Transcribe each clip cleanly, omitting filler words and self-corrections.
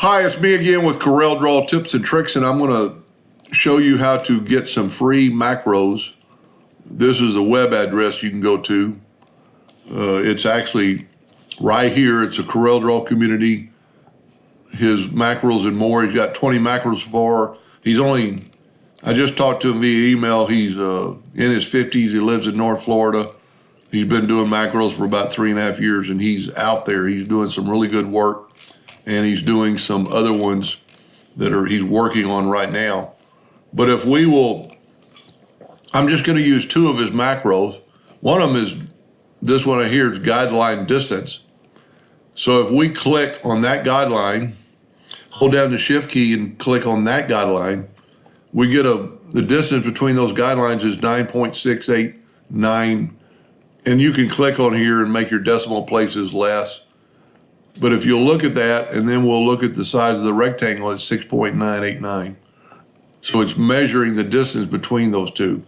Hi, it's me again with Corel Draw Tips and Tricks, and I'm going to show you how to get some free macros. This is a web address you can go to. It's actually right here. It's a Corel Draw community. His macros and more. He's got 20 macros for. I just talked to him via email. He's in his 50s. He lives in North Florida. He's been doing macros for about 3.5 years, and he's out there. He's doing some really good work. And he's doing some other ones that he's working on right now. But if we will, I'm just going to use two of his macros. One of them is this one right here, is guideline distance. So if we click on that guideline, hold down the shift key and click on that guideline, we get the distance between those guidelines is 9.689. And you can click on here and make your decimal places less. But if you'll look at that, and then we'll look at the size of the rectangle, it's 6.989. So it's measuring the distance between those two.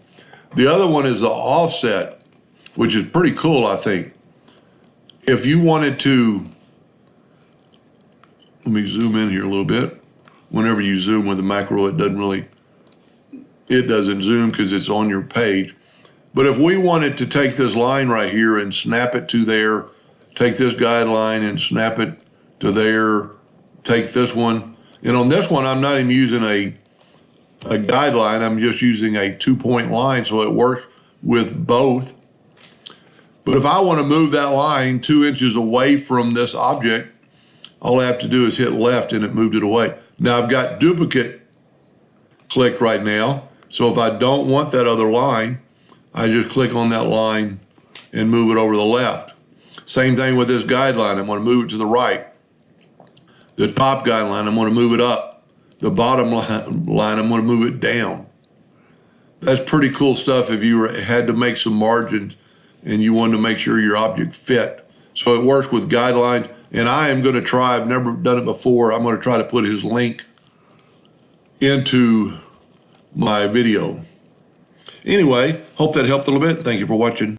The other one is the offset, which is pretty cool, I think. If you wanted to, let me zoom in here a little bit. Whenever you zoom with the macro, it doesn't zoom because it's on your page. But if we wanted to take this line right here and snap it to there, take this guideline and snap it to there, take this one. And on this one, I'm not even using a guideline. I'm just using a 2-point line, so it works with both. But if I want to move that line 2 inches away from this object, all I have to do is hit left and it moved it away. Now I've got duplicate clicked right now. So if I don't want that other line, I just click on that line and move it over to the left. Same thing with this guideline. I'm going to move it to the right. The top guideline, I'm going to move it up. The bottom line, I'm going to move it down. That's pretty cool stuff if you had to make some margins and you wanted to make sure your object fit. So it works with guidelines. And I am going to try, I've never done it before, I'm going to try to put his link into my video. Anyway, hope that helped a little bit. Thank you for watching.